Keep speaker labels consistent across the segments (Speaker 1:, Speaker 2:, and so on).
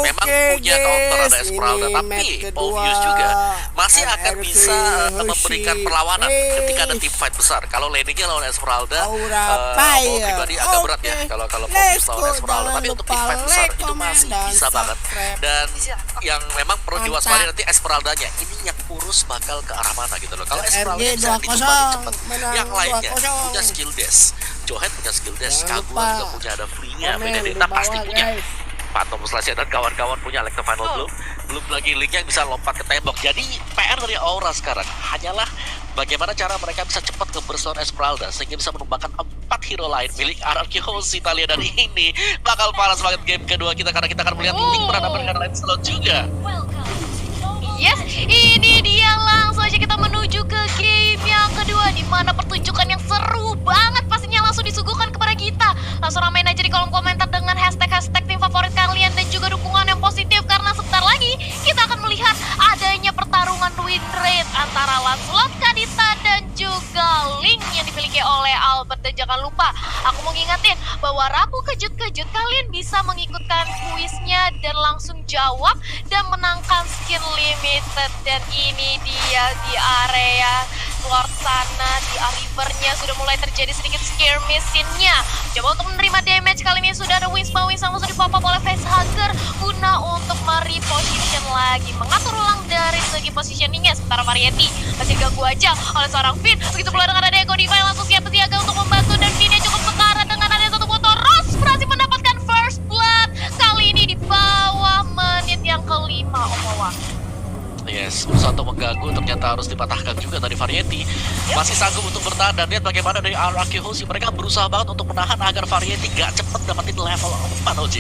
Speaker 1: Memang punya counter ada Esmeralda, tapi Obvious juga masih akan bisa memberikan perlawanan ketika ada tim fight besar. Kalau laning-nya lawan Esmeralda, mau pribadi agak berat ya kalau Obvious lawan Esmeralda. Tapi untuk tim fight besar itu masih bisa banget. Dan yang memang perlu diwaspadai nanti Esmeraldanya ini yang urus bakal ke arah mana gitu loh. Kalau Esmeralda bisa ditumbangin cepat, yang lainnya punya skill dash. Johan punya skill dash, Kagura juga punya ada free-nya, Benedetta pasti punya. Phantom Slash dan kawan-kawan punya Electro Final belum lagi Link yang bisa lompat ke tembok. Jadi PR dari Aura sekarang hanyalah bagaimana cara mereka bisa cepat ke burst Esmeralda sehingga bisa menumbangkan 4 hero lain milik RRQ host Italia. Dan ini bakal panas banget game kedua kita karena kita akan melihat Link berhadapan dengan Lancelot juga.
Speaker 2: Yes, ini dia, langsung aja kita menuju ke game yang kedua di mana pertunjukan yang seru banget pastinya langsung disuguhkan kepada kita. Langsung ramein aja di kolom komentar dengan hashtag tim favorit kalian dan juga dukungan yang positif karena sebentar lagi kita akan melihat adanya pertarungan win rate antara Lancelot, Kadita dan juga Link yang dimiliki oleh Albert. Dan jangan lupa, aku mau ngingetin bahwa Rabu kejut-kejut kalian bisa mengikutkan kuisnya dan langsung jawab dan menangkan skin limited. Dan ini dia di area luar sana, di rivernya sudah mulai terjadi sedikit skirmishing-nya. Coba untuk menerima damage kali ini sudah ada Winspan langsung di pop up oleh facehugger guna untuk mereposition lagi, mengatur ulang dari segi positioningnya. Sementara Variety masih ganggu aja oleh seorang Finn. Begitu pula dengan ada Ego Diva yang langsung siap bersiaga untuk membantu, dan Finn cukup setara dengan ada satu motor. Ross berhasil mendapatkan first blood kali ini di bawah menit yang kelima. Omawa.
Speaker 1: Yes, berusaha untuk mengganggu, ternyata harus dipatahkan juga dari Variety. Masih sanggup untuk bertahan, dan lihat bagaimana dari RRQ Hoshi. Mereka berusaha banget untuk menahan agar Variety gak cepet dapetin level 4, Oji.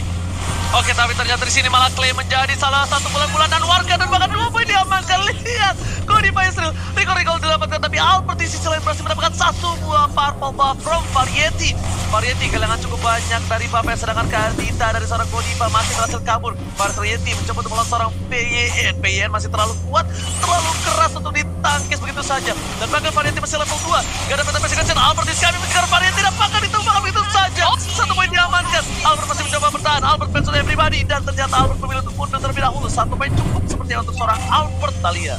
Speaker 3: Oke, tapi ternyata di sini malah Clay menjadi salah satu bulan-bulanan warga dan bahkan 2 poin diamankan. Lihat, Godiva Israel, Recall didapatkan, tapi Albert di sisi lain berhasil mendapatkan 1 buah purple buff from Variety. Variety kehilangan cukup banyak dari buff-nya, sedangkan Kadita dari seorang Godiva masih berhasil kabur. Variety mencoba untuk melawan seorang PYN. PYN masih terlalu kuat, terlalu keras untuk ditangkis begitu saja. Dan bahkan Variety masih level 2. Gak ada penampilan Albert di sini mengejar Variety dan bahkan ditumbangkan begitu saja. 1 poin diamankan. Albert masih mencoba bertahan. Albert pensiun pribadi, dan ternyata Albert memilih untuk mundur terlebih dahulu. 1 poin cukup sepertinya untuk seorang Albert, Talia.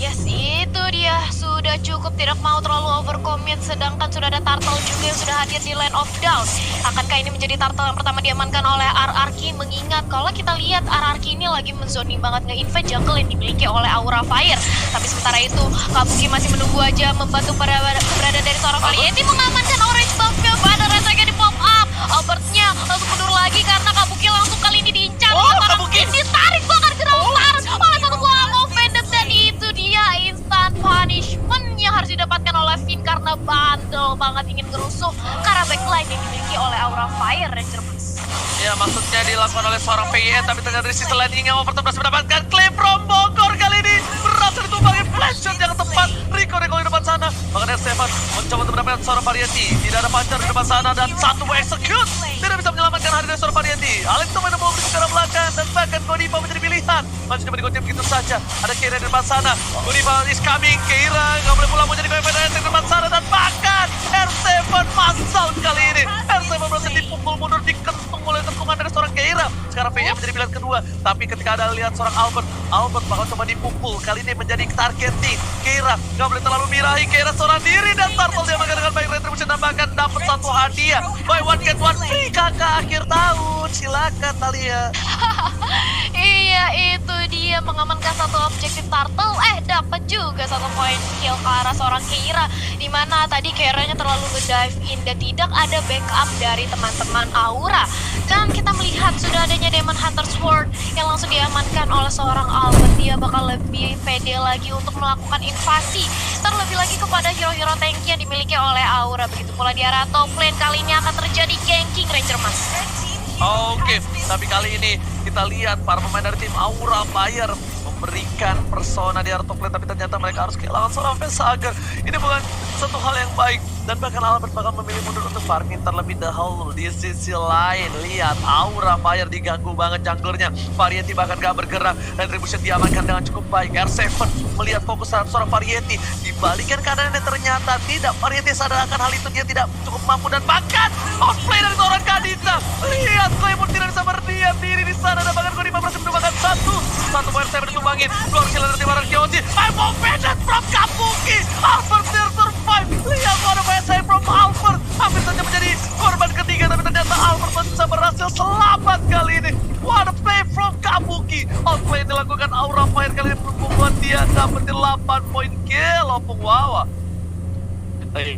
Speaker 2: Yes, itu dia, sudah cukup, tidak mau terlalu overcommit. Sedangkan sudah ada Turtle juga yang sudah hadir di Land of Down. Akankah ini menjadi Turtle yang pertama diamankan oleh RRQ? Mengingat kalau kita lihat RRQ ini lagi menzoning banget nge-invade jungle yang dimiliki oleh Aura Fire. Tapi sementara itu Kabuki masih menunggu aja membantu keberadaan dari seorang Variety mengamankan orange buff-nya. Pada rasanya di pop up, Albertnya langsung mundur lagi karena Kabuki langsung kali ini diincar. Kabuki ditarik bahkan ke dalam oleh satu buah ammo Vendetta, dan itu dia instant punishment yang harus didapatkan oleh Finn karena bandel banget ingin ngerusuh ke arah backline yang dimiliki oleh Aura Fire Ranger Mas.
Speaker 3: Ya, maksudnya dilakukan oleh seorang PYN, tapi ternyata dari sisi lain yang Overton berhasil mendapatkan claim from Bogor. Kali ini berhasil ditumbangin flash shot yang tepat. Rico di depan sana, bahkan Stefan mencoba untuk mendapatkan seorang Variety. Tidak ada pancar di depan sana dan 1 execute tidak bisa menyelamatkan hari dari seorang Variety. Alex itu main memberi ke arah belakang, dan bahkan Godiva menjadi pilihan. Masih coba digocek begitu saja. Ada Keira di depan sana. Godiva is coming. Keira nggak boleh pulang menjadi komentar di depan sana, dan bahkan R7 masal kali ini. R7 berhasil dipukul mundur, dikentung oleh kentungan dari seorang Keira. Sekarang PM menjadi pilihan kedua, tapi ketika ada lihat seorang Albert bakal coba dipukul. Kali ini menjadi targeting Keira. Nggak boleh terlalu mirahi. Keira seorang diri, dan Turtle dia makan dengan baik retribution, dan bahkan dapat 1 hadiah. Buy one get one free kakak akhir tahun. Silakan Talia.
Speaker 2: Iya, itu dia mengamankan 1 objektif Turtle. Dapat juga 1 poin kill ke arah seorang Keira, dimana tadi Keiranya terlalu nge-dive in dan tidak ada backup dari teman-teman Aura. Dan kita melihat sudah adanya Demon Hunter Sword yang langsung diamankan oleh seorang Albert. Dia bakal lebih pede lagi untuk melakukan invasi, terlebih lagi kepada hero-hero tanky yang dimiliki oleh Aura. Begitu pula di area top lane, kali ini akan terjadi ganking Ranger Mas.
Speaker 3: Oke, tapi kali ini kita lihat para pemain dari tim Aura Fire memberikan persona di Art of Play, tapi ternyata mereka harus kehilangan seorang Vesager. Ini bukan satu hal yang baik, dan bahkan Albert bakal memilih mundur untuk farming terlebih dahulu. Di sisi lain, lihat Aura Fire diganggu banget junglernya. Variety bahkan gak bergerak, dan Retribution diamankan dengan cukup baik. R7 melihat fokus terhadap seorang Variety, dibalikan keadaannya ternyata tidak. Variety sadar akan hal itu, dia tidak cukup mampu, dan bahkan outplay dari seorang Kadita. Lihat, Claymore tidak bisa berdiam diri di sana, dan bahkan Godiva berhasil menumbangkan satu poin saya ditumbangin. Gol killer dari tim Arkeoji. I'm offended from Kabuki. Albert still survive. Lihat what a saya from Albert. Hampir saja menjadi korban ketiga, tapi ternyata Albert masih bisa berhasil selamat kali ini. What a play from Kabuki. Outplay yang dilakukan Aura Fire kali ini membuat dia dapetin 8 poin kill. Opung Wawa.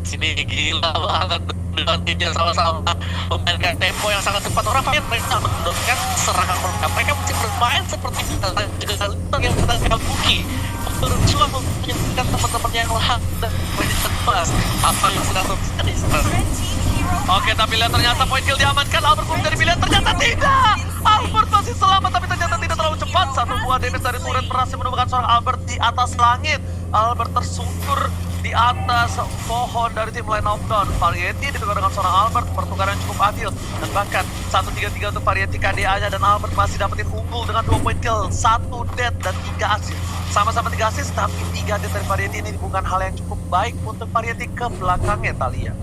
Speaker 1: Sini gila banget. Dengan timnya sama-sama memainkan tempo yang sangat cepat. Orang Fire mereka menurunkan serangan mereka masih bermain seperti juga yang sedang Kabuki berjuang menyembuhkan teman-teman yang lain dan menjadi pas apa yang sedang terjadi sebenarnya.
Speaker 3: Oke, tapi lihat ternyata poin kill diamankan. Albert pun dari pilihan, ternyata tidak. Albert masih selamat, tapi ternyata tidak terlalu cepat. Satu buah damage dari turret berhasil menemukan seorang Albert di atas langit. Albert tersungkur di atas pohon dari tim Line of Dawn. Variety ditukar dengan seorang Albert, pertukaran yang cukup adil. Dan bahkan 1-3-3 untuk Variety KDA-nya, dan Albert masih dapetin unggul dengan 2 poin kill, 1 dead dan 3 assist. Sama-sama 3 assist, tapi 3 dead dari Variety ini bukan hal yang cukup baik untuk Variety ke belakangnya, Talia.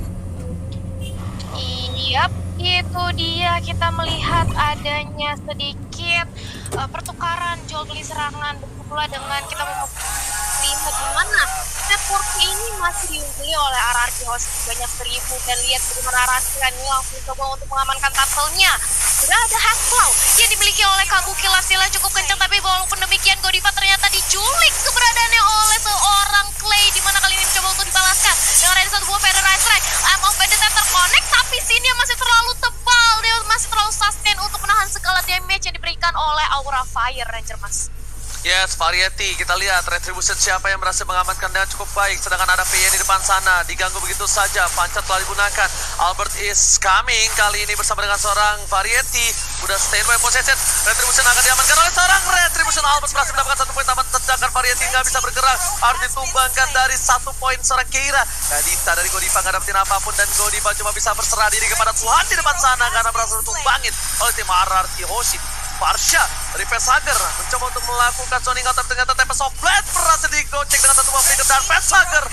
Speaker 2: Yap, itu dia, kita melihat adanya sedikit pertukaran jual beli serangan, begitu pula dengan kita melihat gimana network ini masih diungguli oleh RRQ Host banyak 1000, dan lihat bagaimana RRQ ini langsung coba untuk mengamankan turtle-nya. Sudah ada Hackplow yang dimiliki oleh Kabuki, Lasila cukup kencang, tapi walaupun demikian Godiva ternyata diculik keberadaannya oleh seorang Clay, di mana kali ini mencoba untuk dibalaskan dengan ada satu buah Feather Strike. Offended terconnect, tapi sini masih terlalu tebal, dia masih terlalu sustain untuk menahan segala damage yang diberikan oleh Aura Fire Ranger, Mas.
Speaker 3: Yes, Variety, kita lihat Retribution siapa yang berhasil mengamankan dengan cukup baik, sedangkan ada PN di depan sana, diganggu begitu saja, pancat telah digunakan. Albert is coming, kali ini bersama dengan seorang Variety, udah stay by possession. Retribution akan diamankan oleh seorang Retribution. Albert berhasil mendapatkan 1 poin, tamat, sedangkan Variety nggak bisa bergerak, harus ditumbangkan dari 1 poin seorang Keira. Kadita dari Godiva nggak dapetin apapun, dan Godiva cuma bisa berserah diri kepada Tuhan di depan sana karena berhasil ditumbangin oleh tim RRQ Hoshi. Farsha dari Vesager mencoba untuk melakukan zoning out, tapi ternyata Tempest of Blade berhasil digocek dengan 1 buah flicker, dan Vesager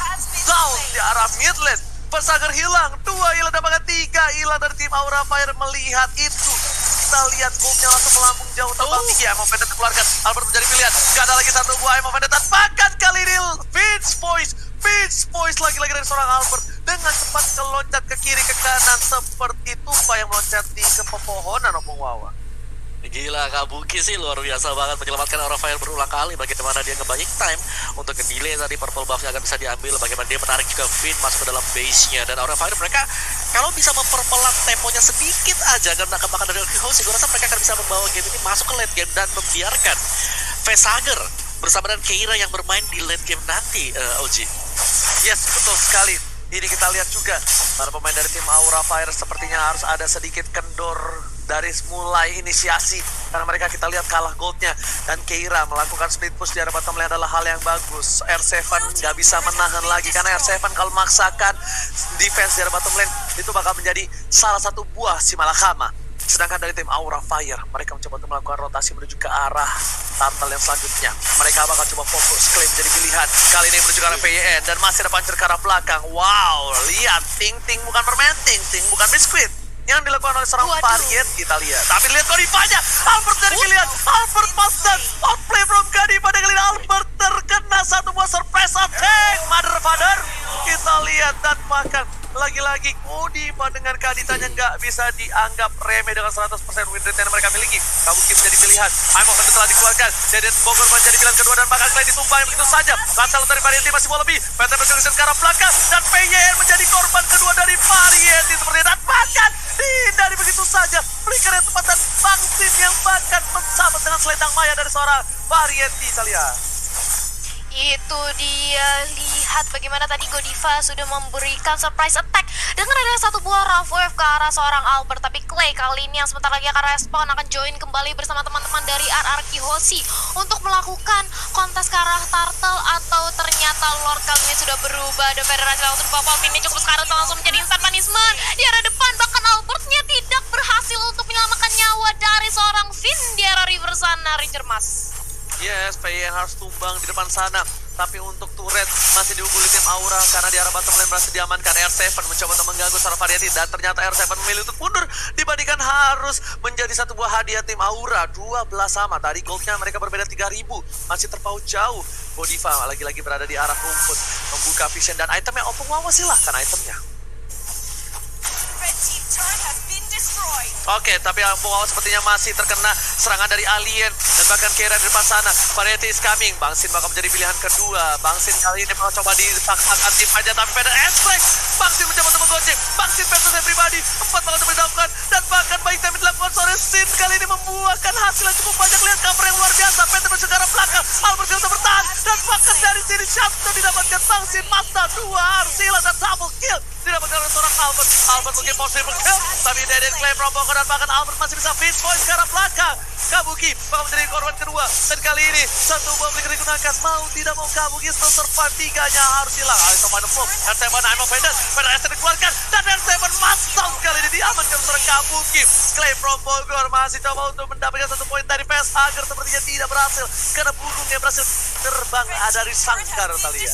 Speaker 3: down di arah mid lane. Vesager hilang, 2 hilang, dan bahkan 3 hilang dari tim Aura Fire. Melihat itu, kita lihat goldnya langsung melambung jauh terbang tinggi. Emo Vendetta dikeluarkan, Albert menjadi pilihan, gak ada lagi 1 buah Emo Vendetta, bahkan kali ini Beach Boys lagi-lagi dari seorang Albert dengan cepat meloncat ke kiri ke kanan seperti tumpah yang meloncat di pepohonan. Opung Wawa.
Speaker 1: Gila, Kabuki sih luar biasa banget menyelamatkan Aura Fire berulang kali. Bagaimana dia nge-buying time untuk nge-delay tadi purple buff-nya akan bisa diambil. Bagaimana dia menarik juga Finn masuk ke dalam base-nya. Dan Aura Fire mereka kalau bisa memperpelan temponya sedikit aja karena kebakaran dari Hoshi, gue rasa mereka akan bisa membawa game ini masuk ke late game dan membiarkan Vesager bersama dengan Keira yang bermain di late game nanti, OG.
Speaker 3: Yes, betul sekali. Ini kita lihat juga para pemain dari tim Aura Fire sepertinya harus ada sedikit kendor dari mulai inisiasi, karena mereka kita lihat kalah goldnya, dan Keira melakukan split push di arah bottom lane adalah hal yang bagus. R7 nggak bisa menahan lagi, karena R7 kalau memaksakan defense di arah bottom lane itu bakal menjadi salah satu buah si malakama. Sedangkan dari tim Aura Fire, mereka mencoba untuk melakukan rotasi menuju ke arah turtle yang selanjutnya. Mereka bakal coba fokus, claim jadi pilihan. Kali ini menuju ke arah PYN, dan masih ada puncher ke arah belakang. Wow, lihat, Ting bukan permen, Ting bukan biskuit yang dilakukan oleh seorang Variety, kita lihat. Tapi lihat Godivanya, Albert dari pilihan, Albert pas dan outplay from Godiva. Kali ini Albert terkena 1 buah surprise attack, mother father. Kita lihat, dan bahkan lagi-lagi Godiva dengan Kaditanya nggak bisa dianggap remeh dengan 100% win rate yang mereka miliki. Kabuki menjadi pilihan, Aimo telah dikeluarkan, Deden Bogor menjadi pilihan kedua, dan bahkan Clay ditumpahin begitu saja. Lantal dari Variety masih mau lebih, PT Persecution ke arah belakang, dan PYN menjadi korban kedua dari Variety seperti itu. Dan bahkan dihindari begitu saja, flicker yang tepat, dan Bangsin yang bahkan mensabat dengan selendang maya dari seorang Variety. Salia.
Speaker 2: Itu dia, lihat bagaimana tadi Godiva sudah memberikan surprise attack dengan ada 1 buah rough wave ke arah seorang Albert. Tapi Clay kali ini yang sebentar lagi akan respon, akan join kembali bersama teman-teman dari RRQ Hoshi untuk melakukan kontes ke arah Turtle atau ternyata Lord kali ini sudah berubah. The Federasi langsung dipopol, ini cukup sekarang langsung menjadi instant punishment di arah depan. Bahkan Albertnya tidak berhasil untuk menyelamatkan nyawa dari seorang Finn di arah river sana, Ranger Mas.
Speaker 3: Yes, PIN harus tumbang di depan sana. Tapi untuk turret masih diungguli tim Aura karena di arah bottom lane berhasil diamankan. R7 mencoba untuk mengganggu secara variety dan ternyata R7 memilih untuk mundur dibandingkan harus menjadi satu buah hadiah tim Aura. 12 sama, tadi goldnya mereka berbeda 3.000, masih terpaut jauh. Godiva lagi-lagi berada di arah rumput membuka vision dan itemnya Opung Wawa, silahkan itemnya. Oke, tapi Opung Wawa sepertinya masih terkena serangan dari alien dan bahkan Kira di depan sana. Variety is coming. Bang Sin bakal menjadi pilihan kedua. Bang Sin kali ini bakal coba dipaksakan tim aja, tapi pada aspek Bang Sin mencoba untuk menggocek. Bang Sin versus everybody, 4 bakal coba dilakukan dan bahkan baik time dilakukan sore. Sin kali ini membuahkan hasil yang cukup banyak. Lihat cover yang luar biasa. Peter masuk ke arah belakang, Albert bisa bertahan dan bahkan dari sini shotgun didapatkan Bang Sin. Mazda 2 harus hilang dan double kill didapatkan oleh seorang Albert. Albert mungkin possible kill, tapi Deden claim rombongan dan bahkan Albert masih bisa finish point ke arah belakang. Kabuki bakal menjadi korban kedua dan kali ini satu bom digunakan. Mau tidak mau Kabuki still survive, tiganya harus hilang. Alisa pada flow, R7 I'm offended, pada S dikeluarkan dan R7 masuk kali ini diamankan seorang Kabuki. Claim from Bogor masih coba untuk mendapatkan satu poin dari PS Hager, sepertinya tidak berhasil karena burungnya berhasil terbang dari sangkar Talia.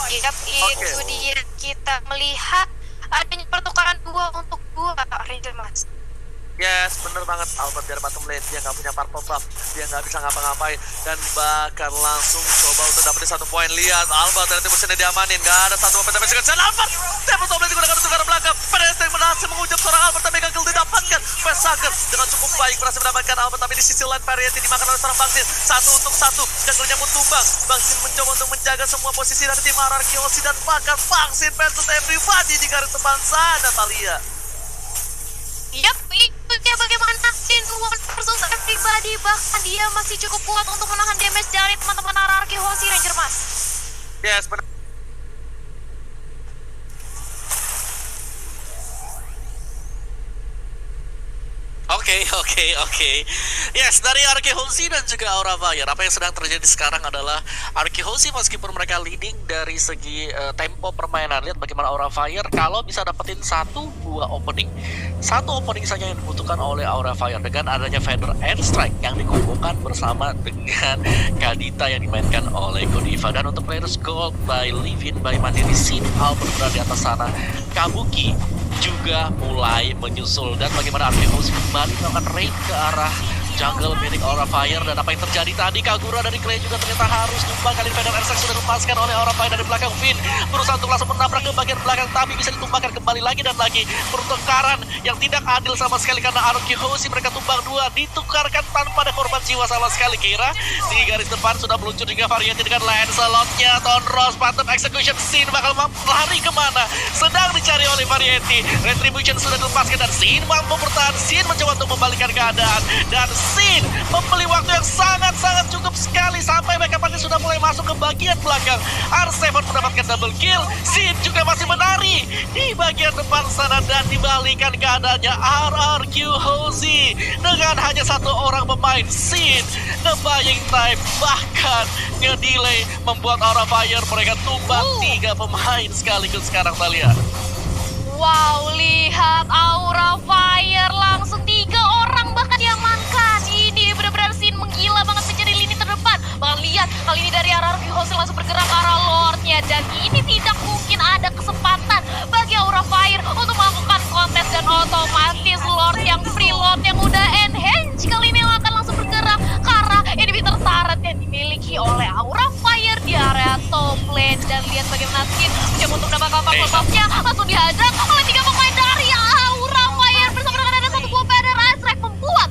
Speaker 2: Yap, itu dia kita melihat adanya pertukaran 2 untuk 2 Ranger Mas.
Speaker 3: Yes, bener banget. Albert dari bottom lane, dia nggak punya purple buff, dia nggak bisa ngapa-ngapain dan bahkan langsung coba untuk dapetin satu poin. Lihat Albert dari timnya diamanin, nggak ada satu apa tapi sekarang Albert tembak top lane digunakan untuk ke arah belakang. Pedestal berhasil mengucap seorang Albert tapi gagal didapatkan. Pesaker dengan cukup baik berhasil mendapatkan Albert, tapi di sisi lain Variety dimakan oleh seorang Bangsin. 1 untuk 1, junglernya pun tumbang. Bangsin mencoba untuk menjaga semua posisi dari tim RRQ dan bahkan Bangsin versus everybody di garis depan sana, Talia.
Speaker 2: Yap, itu dia bagaimana Sin One versus everybody. Bahkan dia masih cukup kuat untuk menahan damage dari teman-teman RRQ Hoshi, Ranger Mas.
Speaker 3: Yes, benar.
Speaker 1: Oke. Yes, dari RRQ Hoshi dan juga Aura Fire, apa yang sedang terjadi sekarang adalah RRQ Hoshi meskipun mereka leading dari segi tempo permainan, lihat bagaimana Aura Fire kalau bisa dapetin 1-2 opening. 1 opening saja yang dibutuhkan oleh Aura Fire dengan adanya Feather and Strike yang dikumpulkan bersama dengan Kadita yang dimainkan oleh Godiva. Dan untuk players gold by Livin, by Mandiri, Sin, Albert berada di atas sana. Kabuki juga mulai menyusul dan bagaimana RRQ Hoshi kembali melakukan raid ke arah jungle milik Aura Fire. Dan apa yang terjadi tadi, Kagura dari Clay juga ternyata harus tumbang. Kali Feather Ersak sudah dilepaskan oleh Aura Fire dari belakang. Finn berusaha untuk langsung menabrak ke bagian belakang tapi bisa ditumbangkan kembali lagi dan lagi. Pertukaran yang tidak adil sama sekali karena RRQ Hoshi mereka tumbang 2, ditukarkan tanpa ada korban jiwa sama sekali. Kira di garis depan sudah meluncur hingga Variety dengan Lancelotnya. Tonros patut execution. Sin bakal lari kemana, sedang dicari oleh Variety. Retribution sudah dilepaskan dan Sin mampu bertahan. Sin mencoba untuk membalikkan keadaan dan Sin membeli waktu yang sangat-sangat cukup sekali sampai mereka pasti sudah mulai masuk ke bagian belakang. R7 mendapatkan double kill. Sin juga masih menari di bagian depan sana dan dibalikan keadaannya RRQ Hoshi dengan hanya 1 orang pemain. Sin nge-buying time bahkan nge-delay membuat Aura Fire mereka tumbang 3 pemain sekaligus sekarang, Talia.
Speaker 2: Wow, lihat Aura Fire langsung 3 orang bahkan diamankan. Ini benar-benar Sin menggila banget menjadi lini terdepan. Bahkan lihat kali ini dari RRQ Hoshi langsung bergerak ke arah Lordnya dan ini tidak mungkin ada kesempatan bagi Aura Fire untuk melakukan kontes dan otomatis Lord yang free, Lord yang udah enhance kali ini akan langsung bergerak ke arah inhibitor turret yang dimiliki oleh Aura Fire di area top lane. Dan lihat bagaimana Sin mencoba untuk mendapatkan pop-up-nya langsung dihadang oleh 3 pemain dari Aura Fire bersama dengan ada 1 buah Feather Strike membuat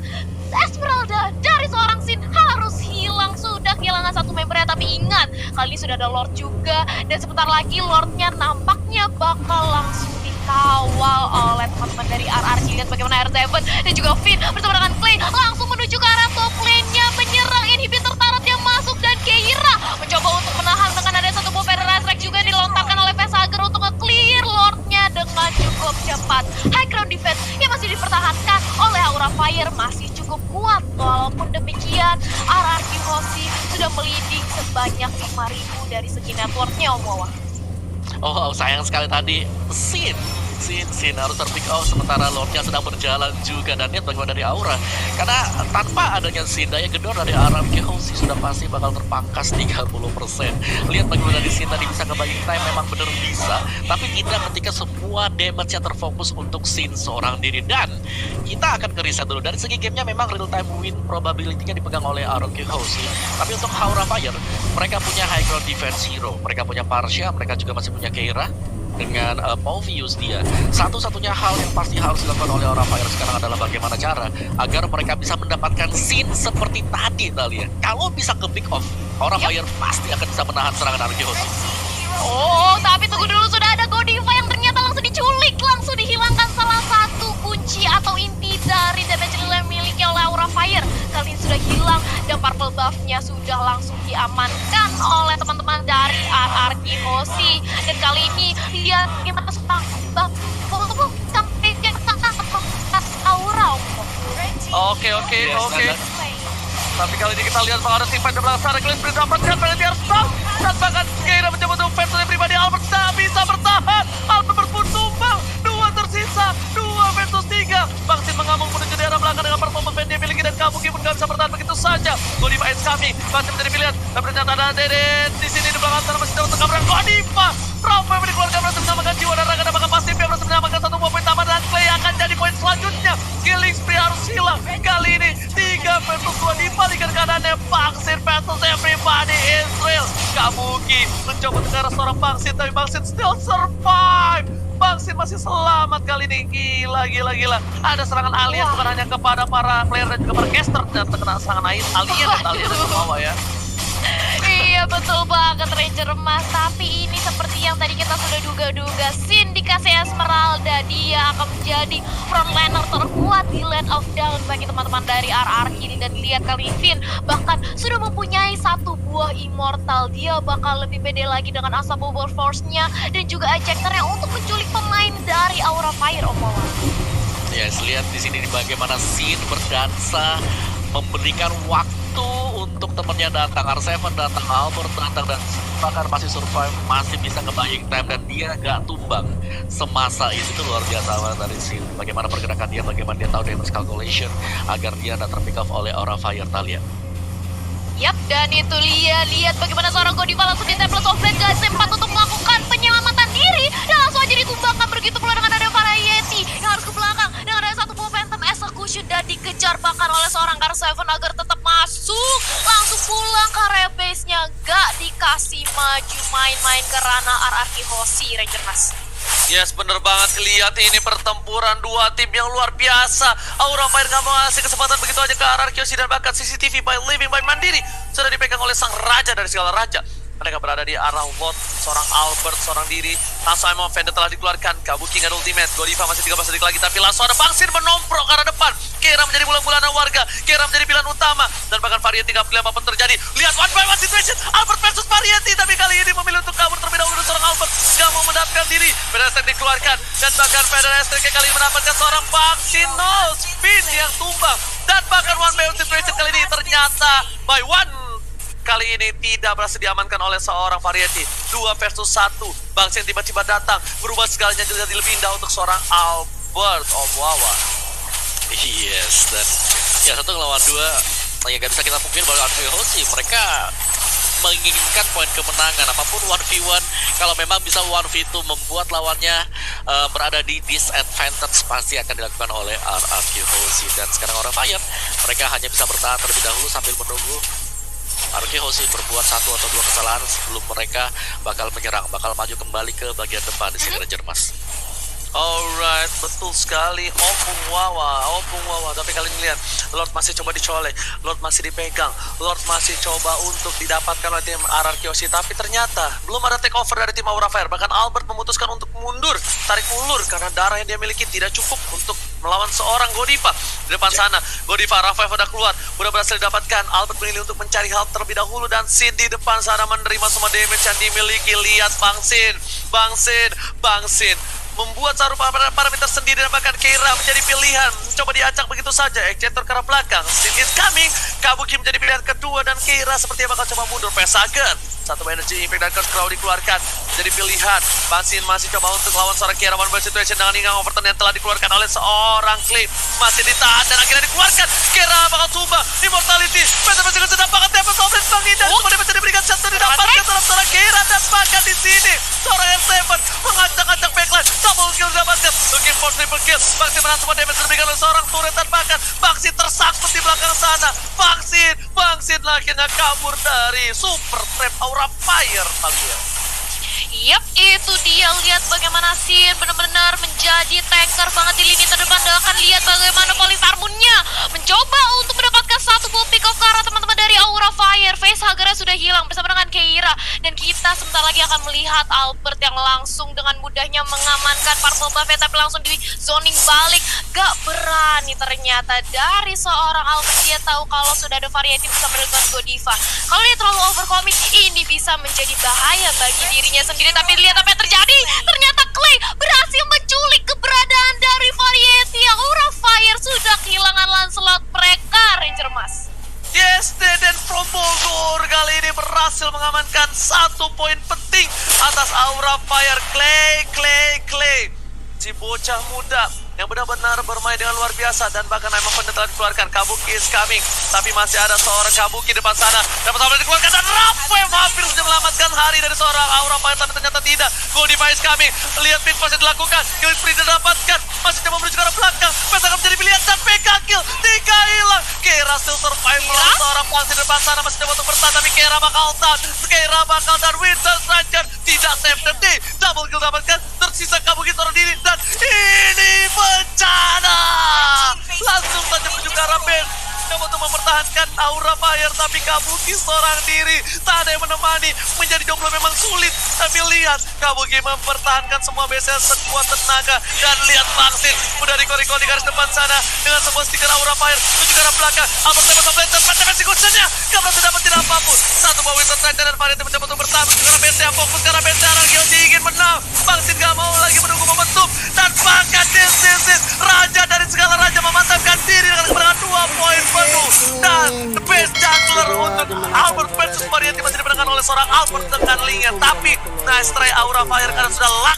Speaker 2: Esmeralda dari seorang Sin harus hilang. Sudah kehilangan 1 membernya, tapi ingat kali ini sudah ada Lord juga dan sebentar lagi Lordnya nampaknya bakal langsung dikawal oleh teman-teman dari RRQ. Lihat bagaimana R7 dan juga Finn bersama dengan Clay langsung menuju ke arah top lane-nya menyerang inhibitor turret yang masuk dan Keira mencoba untuk menahan dengan ada 1 buah Feather Strike juga dilontarkan oleh Pesager untuk nge-clear Lordnya dengan cukup cepat. High ground defense yang masih dipertahankan oleh Aura Fire masih cukup kuat. Walaupun demikian RRQ itu dari segi networknya Om Wawa.
Speaker 1: Oh, sayang sekali tadi Sin harus terpick off sementara Lordnya sedang berjalan juga. Dan lihat bagaimana dari Aura, karena tanpa adanya Sin, daya gedor dari RRQ Hoshi sudah pasti bakal terpangkas 30%. Lihat bagaimana dari Sin tadi bisa ngebagi time, memang bener bisa, tapi tidak ketika semua damage-nya terfokus untuk Sin seorang diri. Dan kita akan ke reset dulu. Dari segi gamenya memang real time win probability-nya dipegang oleh RRQ Hoshi, tapi untuk Aura Fire mereka punya high ground defense hero, mereka punya Parsha, mereka juga masih punya Keira dengan Pauvius dia. Satu-satunya hal yang pasti harus dilakukan oleh Aura Fire sekarang adalah bagaimana cara agar mereka bisa mendapatkan scene seperti tadi Talia. Kalau bisa ke pick off, Aura Fire pasti akan bisa menahan serangan RRQ Hoshi.
Speaker 2: Oh, tapi tunggu dulu, sudah ada Godiva yang ternyata langsung diculik, langsung dihilangkan salah satu kunci atau inti dari damage relay yang miliki oleh Aura Fire. Kali ini sudah hilang dan purple buff-nya sudah langsung diamankan oleh teman-teman dari RRQ Hoshi. Dan kali ini lihat gimana sudah Aura.
Speaker 3: Oke. Tapi kali ini kita lihat bahwa ada tim fight di belakang sana. Kalian beri dapat dan penalti harus stop. Dan bahkan Keira mencoba untuk fans oleh pribadi. Albert tak bisa bertahan. Albert pun tumbang. 2 tersisa. 2 versus 3. Bangsin mengamuk menuju daerah belakang dengan performa fan dia miliki. Dan Kabuki pun gak bisa bertahan begitu saja. Godiva is coming. Masih menjadi pilihan. Dan ternyata ada Deden di sini di belakang sana masih jauh untuk kameran Godiva. Rafa yang dikeluarkan berhasil menyamakan jiwa dan raga dan bahkan pasif yang berhasil menyamakan 1 buah poin tambah. Dan Clay akan jadi poin selanjutnya. Killing spree harus hilang. Kali ini 3 versus 2 dibalikan keadaannya. Bangsin versus everybody Israel. Kabuki mencoba untuk arah seorang Bangsin, tapi Bangsin still survive. Bangsin masih selamat kali ini. Gila. Ada serangan alien bukan hanya kepada para player dan juga para caster. Dan terkena serangan alien dari bawah ya.
Speaker 2: Iya betul banget Ranger Emas. Tapi ini seperti yang tadi kita sudah duga-duga, Sin dikasih Esmeralda, dia akan menjadi frontliner terkuat di Land of Dawn bagi teman-teman dari RRQ ini. Dan lihat kali ini Sin bahkan sudah mempunyai 1 buah immortal. Dia bakal lebih pede lagi dengan Unstoppable Force-nya dan juga ejector-nya untuk menculik pemain dari Aura Fire, Om Wawan.
Speaker 1: Yes, lihat di sini bagaimana Sin berdansa, memberikan waktu untuk temennya datang. R7 datang, Albert datang, dan bahkan masih survive, masih bisa nge-buying time, dan dia gak tumbang semasa itu luar biasa banget dari Sin. Bagaimana pergerakan dia, bagaimana dia tahu damage calculation agar dia tidak terpick off oleh Aura Fire, Talia.
Speaker 2: Yap, dan itu lihat bagaimana seorang Godiva langsung di Temples of Blade guys, sempat untuk melakukan penyelamatan diri dan langsung aja ditumbangkan. Begitu pula dengan ada para Yeti yang harus ke belakang dengan ada 1 buah Phantom Execution dan dikejar bahkan oleh seorang R7 agar tetap masuk. Langsung pulang ke area base-nya, gak dikasih maju main-main ke ranah RRQ Hoshi, Ranger Mas.
Speaker 3: Yes, bener banget. Lihat ini pertempuran 2 tim yang luar biasa. Aura Fire gak mau ngasih kesempatan begitu aja ke RRQ Hoshi, dan bahkan CCTV by Living by Mandiri sudah dipegang oleh sang raja dari segala raja. Mereka berada di arah Lot, seorang Albert, seorang diri. Langsung Emon Vendor telah dikeluarkan. Kabuki nggak ada ultimate. Godiva masih 13 detik lagi, tapi langsung ada Bangsin menomprok ke arah depan. Keira menjadi bulan-bulanan warga. Keira menjadi pilihan utama. Dan bahkan Variety nggak pilih apapun terjadi. Lihat one by one situation. Albert versus Variety. Tapi kali ini memilih untuk kabur terlebih dahulu. Seorang Albert nggak mau mendapatkan diri. Pedestrik dikeluarkan. Dan bahkan Pedestrik kali ini mendapatkan seorang Bangsin. No, spin yang tumbang. Dan bahkan one by one situation kali ini ternyata by one. Kali ini tidak berhasil diamankan oleh seorang Variety. 2 versus 1. Bangsin tiba-tiba datang, berubah segalanya jadi lebih indah untuk seorang Albert Om Wawa.
Speaker 1: Yes, dan ya 1 lawan 2 yang gak bisa kita pungkiri bahwa RRQ Hoshi mereka menginginkan poin kemenangan. Apapun 1v1, kalau memang bisa 1v2 membuat lawannya berada di disadvantage, pasti akan dilakukan oleh RRQ Hoshi. Dan sekarang Aura Fire mereka hanya bisa bertahan terlebih dahulu sambil menunggu RRQ Hoshi berbuat 1 atau 2 kesalahan sebelum mereka bakal menyerang, bakal maju kembali ke bagian depan di sini Ranger Mas.
Speaker 3: Alright, betul sekali. Opung Wawa. Tapi kalian lihat, Lord masih coba dicolek, Lord masih dipegang, Lord masih coba untuk didapatkan oleh tim RRQ Hoshi. Tapi ternyata belum ada take over dari tim Aura Fire. Bahkan Albert memutuskan untuk mundur, tarik ulur, karena darah yang dia miliki tidak cukup untuk melawan seorang Godiva. Di depan sana, Godiva, Rafael udah keluar, udah berhasil didapatkan. Albert memilih untuk mencari help terlebih dahulu, dan Sin di depan sana menerima semua damage yang dimiliki. Lihat Bangsin. membuat Saru parameter sendiri dan bahkan Keira menjadi pilihan. Coba diacak begitu saja, Exeter ke arah belakang. Still incoming, Kabuki menjadi pilihan kedua dan Keira sepertinya bakal coba mundur. Pesagen, satu energy impact dan curse crowd dikeluarkan jadi pilihan. Bansin masih coba untuk lawan seorang Keira one situation dengan Ingang overturn yang telah dikeluarkan oleh seorang Claim. Masih ditahan dan akhirnya dikeluarkan. Keira bakal tumbang, Immortality. Pesagen sedang banget dapat Goblin Bangidan. Kemudian masih diberikan satu didapatkan oleh seorang Keira dan bahkan di sini seorang R7 mengacak-acak backline. Double kill didapatkan. Looking for triple kill. Vaksin menahan semua damage diberikan oleh seorang turret dan bahkan Vaksin tersangkut di belakang sana. Vaksin akhirnya kabur dari super trap Aura Fire kalian.
Speaker 2: Yap, itu dia. Lihat bagaimana Sin benar-benar menjadi tanker banget di lini terdepan. Dan akan lihat bagaimana Polyfarmunnya mencoba untuk mendapatkan satu buah pick off ke arah teman-teman dari Aura Fire. Face Hugger sudah hilang bersama dengan Keira. Dan kita sebentar lagi akan melihat Albert yang langsung dengan mudahnya mengamankan Purple Buffet. Tapi langsung di zoning balik. Gak berani ternyata dari seorang Albert. Dia tahu kalau sudah ada variety bisa melakukan Godiva. Kalau dia terlalu overcommit, ini bisa menjadi bahaya bagi dirinya sendiri. Tapi lihat apa yang terjadi. Ternyata Clay berhasil menculik keberadaan dari variety. Aura Fire sudah kehilangan Lancelot mereka, Ranger Mas.
Speaker 3: Yes, dan from Bogor kali ini berhasil mengamankan satu poin penting atas Aura Fire. Clay. Si bocah muda yang benar-benar bermain dengan luar biasa dan bahkan memang telah dikeluarkan. Kabuki is coming, tapi masih ada seorang Kabuki depan sana. Dapat sampai dikeluarkan dan Rapem hampir sudah melamatkan hari dari seorang Aura Fire, tapi ternyata tidak. Gold device coming, lihat pin yang dilakukan, kill spree didapatkan, masih coba menuju ke arah belakang. Peta akan menjadi pilihan dan PK kill, 3 hilang. Keira still survive melawan seorang pasti di depan sana, masih coba untuk bertahan, tapi Keira bakal down. Winter Striker tidak save the day. Double kill dapatkan, tersisa Kabuki seorang diri dan ini bencana. Langsung saja menuju ke arah base. Coba untuk mempertahankan Aura Fire, tapi Kabuki seorang diri, tak ada yang menemani. Menjadi jomblo memang sulit, tapi lihat Kabuki mempertahankan semua base sekuat tenaga. Dan lihat Vaksin udah recall di garis depan sana dengan sebuah stiker Aura Fire menuju ke arah belakang. Albert Tebas Blender, macam executionnya gak berhasil dapetin apapun. Satu bawah Winter Striker dan Variety mencoba untuk bertahan menuju ke arah base. Fokus ke arah base, Arangioji ingin menang. Vaksin gak mau lagi menunggu momentum. Dan bahkan this raja dari segala raja memantapkan diri dengan kemenangan 2 poin penuh. Dan the best jungler untuk Albert versus Variety masih dimenangkan oleh seorang Albert dengan linknya. Tapi nice try Aura Fire karena sudah luck